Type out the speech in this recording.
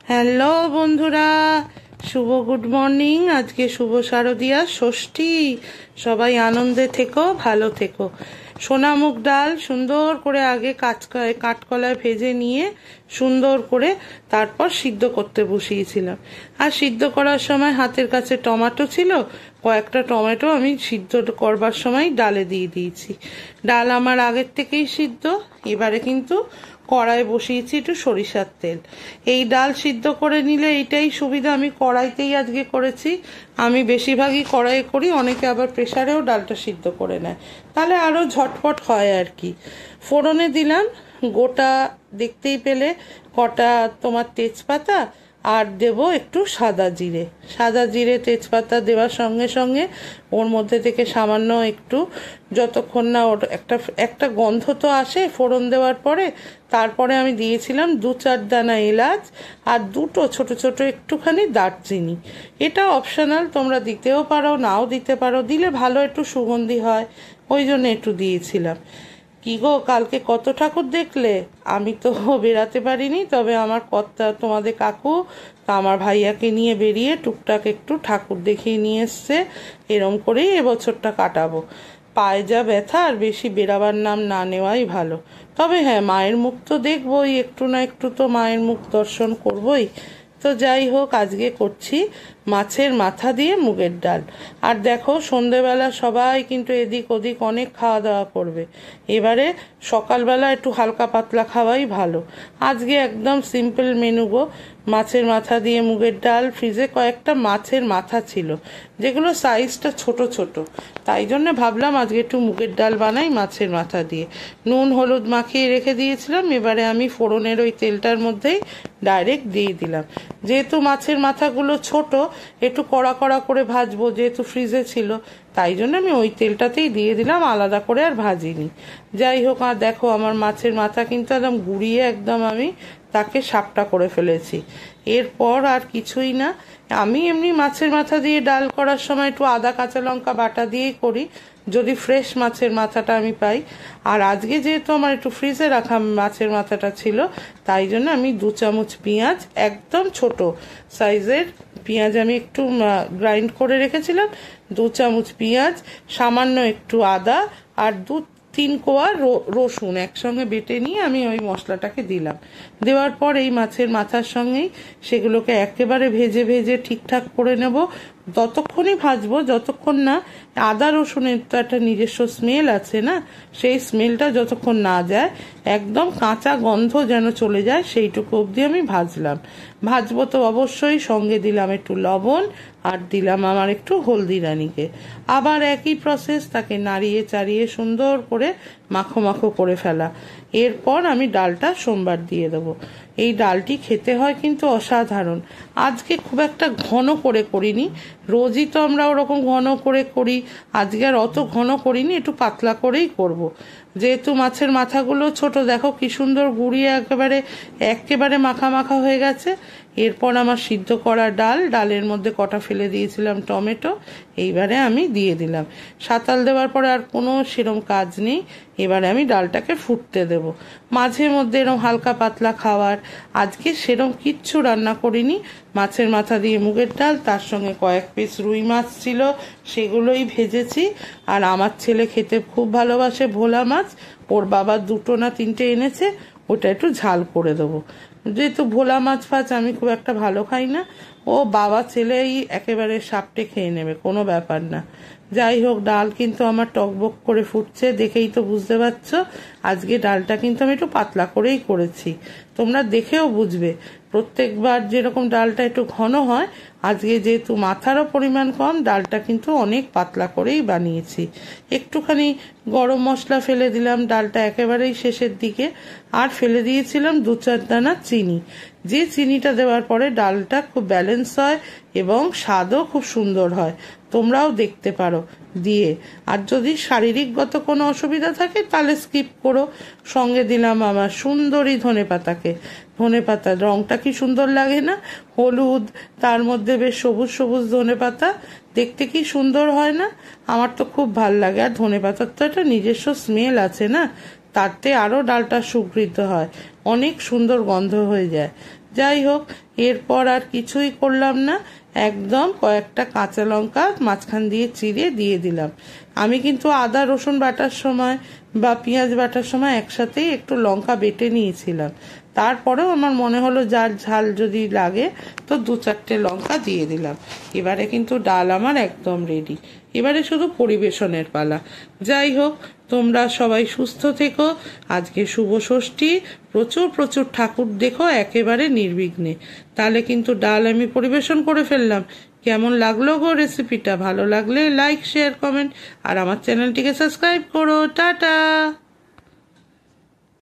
Hello বন্ধুরা, শুভ good morning. আজকে শুভ শারদিয়া ষষ্ঠী। সবাই আনন্দে থেকো, ভালো থেকো। সোনামুগ ডাল সুন্দর করে আগে কাঠকলায় ভেজে নিয়ে সুন্দর করে তারপর সিদ্ধ করতে বসিয়েছিলাম। আর সিদ্ধ করার সময় হাতের কাছে টমেটো ছিল, কয়েকটা টমেটো আমি সিদ্ধ করবার সময় ডালে দিয়ে দিয়েছি। ডাল আমার আগের থেকেই সিদ্ধ। এবারে কিন্তু কড়াই বসিয়েছি একটু সরিষার তেল। এই ডাল সিদ্ধ করে নিলে এইটাই সুবিধা, আমি কড়াইতেই আজকে করেছি। আমি বেশিরভাগই কড়াইয়ে করি, অনেকে আবার প্রেসারেও ডালটা সিদ্ধ করে নেয়, তাহলে আরও ঝটপট হয় আর কি। ফোড়নে দিলাম গোটা, দেখতেই পেলে কটা তোমার তেজপাতা, আর দেব একটু সাদা জিরে। সাদা জিরে তেজপাতা দেওয়ার সঙ্গে সঙ্গে ওর মধ্যে থেকে সামান্য একটু, যতক্ষণ না ওর একটা গন্ধ তো আসে ফোড়ন দেওয়ার পরে, তারপরে আমি দিয়েছিলাম 2-4 দানা এলাচ আর দুটো ছোট ছোট একটুখানি দারচিনি। এটা অপশনাল, তোমরা দিতেও পারো নাও দিতে পারো, দিলে ভালো একটু সুগন্ধি হয়, ওই জন্য একটু দিয়েছিলাম। কি গো, কালকে কত ঠাকুর দেখলে? আমি তো বেরাতে পারিনি, তবে আমার কর্তা তোমাদের কাকু আমার ভাইয়াকে নিয়ে বেরিয়ে টুকটাক একটু ঠাকুর দেখিয়ে নিয়ে এসছে। এরম করেই এবছরটা কাটাবো। পায়ে যা ব্যথা, আর বেশি বেরাবার নাম না নেওয়াই ভালো। তবে হ্যাঁ, মায়ের মুখ তো দেখবই, একটু না একটু তো মায়ের মুখ দর্শন করবই। তো যাই হোক, আজকে করছি মাছের মাথা দিয়ে মুগের ডাল। আর দেখো, সন্ধেবেলা সবাই কিন্তু এদিক ওদিক অনেক খাওয়া দাওয়া করবে। এবারে সকালবেলা একটু হালকা পাতলা খাওয়াই ভালো। আজকে একদম সিম্পল মেনু গো। মাছের মাথা দিয়ে মুগের ডাল। ফ্রিজে কয়েকটা মাছের মাথা ছিল, যেগুলো সাইজটা ছোট ছোট, তাই জন্য ভাবলাম আজকে একটু মুগের ডাল বানাই মাছের মাথা দিয়ে। নুন হলুদ মাখিয়ে রেখে দিয়েছিলাম। এবারে আমি ফোড়নের ওই তেলটার মধ্যেই ডাইরেক্ট দিয়ে দিলাম। যেহেতু মাছের মাথাগুলো ছোট, একটু কড়া কড়া করে ভাজবো, যেহেতু ফ্রিজে ছিল, তাই জন্য আমি ওই তেলটাতেই দিয়ে দিলাম, আলাদা করে আর ভাজিনি। যাই হোক, আর দেখো আমার মাছের মাথা কিন্তু একদম গুঁড়িয়ে একদম আমি তাকে সাপটা করে ফেলেছি। এরপর আর কিছুই না। আমি এমনি মাছের মাথা দিয়ে ডাল করার সময় একটু আদা কাঁচা লঙ্কা বাটা দিয়েই করি, যদি ফ্রেশ মাছের মাথাটা আমি পাই। আর আজকে যেহেতু আমার একটু ফ্রিজে রাখা মাছের মাথাটা ছিল, তাই জন্য আমি 2 চামচ পেঁয়াজ, একদম ছোট সাইজের পেঁয়াজ আমি একটু গ্রাইন্ড করে রেখেছিলাম, 2 চামচ পেঁয়াজ, সামান্য একটু আদা আর 2-3 কোয়া রসুন একসঙ্গে বেটে নিয়ে আমি ওই মশলাটাকে দিলাম। দেওয়ার পর এই মাছের মাথার সঙ্গেই সেগুলোকে একেবারে ভেজে ভেজে ঠিকঠাক করে নেব। ততক্ষণই ভাজবো যতক্ষণ না আদা রসুনের তো একটা নিজস্ব স্মেল আছে না, সেই স্মেলটা যতক্ষণ না যায়, একদম কাঁচা গন্ধ যেন চলে যায়, সেইটুকু অবধি আমি ভাজবো তো অবশ্যই। সঙ্গে দিলাম একটু লবণ আর দিলাম আমার একটু হলদিরানিকে। আবার একই প্রসেস, তাকে নাড়িয়ে চাড়িয়ে সুন্দর করে মাখো মাখো করে ফেলা। এরপর আমি ডালটা সোমবার দিয়ে দেবো। এই ডালটি খেতে হয় কিন্তু অসাধারণ। আজকে খুব একটা ঘন করে করিনি, রোজই তো আমরা ওরকম ঘন করে করি, আজকে আর অত ঘন করিনি, একটু পাতলা করেই করব। যেহেতু মাছের মাথাগুলো ছোট, দেখো কি সুন্দর গুঁড়িয়ে একেবারে একেবারে মাখা মাখা হয়ে গেছে। এরপর আমার সিদ্ধ করা ডালের মধ্যে কটা ফেলে দিয়েছিলাম টমেটো, এইবারে আমি দিয়ে দিলাম। সাঁতাল দেওয়ার পরে আর কোনো সেরম কাজ নেই। এবারে আমি ডালটাকে ফুটতে দেব। মাঝে মধ্যে এরম হালকা পাতলা খাওয়ার, আজকে সেরম কিচ্ছু রান্না করিনি। মাছের মাথা দিয়ে মুগের ডাল, তার সঙ্গে কয়েক পিস রুই মাছ ছিল, সেগুলোই ভেজেছি। আর আমার ছেলে খেতে খুব ভালোবাসে ভোলা মাছ, ওর বাবা 2 না 3টে এনেছে, ওটা একটু ঝাল করে দেবো। যেহেতু ভোলা মাছ ফাছ আমি খুব একটা ভালো খাই না, ও বাবা ছেলেই একেবারে সাপটে খেয়ে নেবে, কোনো ব্যাপার না। যাই হোক, ডাল কিন্তু আমার টকবক করে ফুটছে, দেখেই তো বুঝতে পারছো। আজকে ডালটা কিন্তু আমি একটু পাতলা করেই করেছি, তোমরা দেখেও বুঝবে। প্রত্যেকবার যেরকম ডালটা একটু ঘন হয়, আজকে যেহেতু মাথারও পরিমাণ কম, ডালটা কিন্তু অনেক পাতলা করেই বানিয়েছি। একটুখানি গরম মশলা ফেলে দিলাম ডালটা একেবারেই শেষের দিকে, আর ফেলে দিয়েছিলাম 2-4 দানা চিনি। যে চিনিটা দেওয়ার পরে ডালটা খুব ব্যালেন্স হয় এবং স্বাদও খুব সুন্দর হয়, তোমরাও দেখতে পারো দিয়ে। আর যদি শারীরিকগত কোনো অসুবিধা থাকে তাহলে স্কিপ করো। সঙ্গে দিলাম আমার সুন্দরী ধনেপাতার রংটা কি সুন্দর লাগে না, হলুদ, তার মধ্যে বেশ সবুজ সবুজ ধনেপাতা, দেখতে কি সুন্দর হয় না? আমার তো খুব ভাল লাগে। আর ধনেপাতার তো একটা নিজস্ব স্মেল আছে না, তাতে আরও ডালটা সুগৃহীত হয়, অনেক সুন্দর গন্ধ হয়ে যায়। যাই হোক, এরপর আর কিছুই করলাম না, একদম কয়েকটা কাঁচা লঙ্কা মাঝখান দিয়ে চিড়ে দিয়ে দিলাম। আমি কিন্তু আদা রসুন বাটার সময় বা পেঁয়াজ বাটার সময় একসাথেই একটু লঙ্কা বেটে নিয়েছিলাম। তারপরেও আমার মনে হলো যার ঝাল যদি লাগে তো 2-4টে লঙ্কা দিয়ে দিলাম। এবারে কিন্তু ডাল আমার একদম রেডি। এবারে শুধু পরিবেশনের পালা। যাই হোক, তোমরা সবাই সুস্থ থেকো। আজকে শুভ ষষ্ঠী, প্রচুর প্রচুর ঠাকুর দেখো একেবারে নির্বিঘ্নে। তাহলে কিন্তু ডাল আমি পরিবেশন করে ফেললাম। কেমন লাগলো গো রেসিপিটা? ভালো লাগলে লাইক শেয়ার কমেন্ট আর আমার চ্যানেলটিকে সাবস্ক্রাইব করো। টাটা।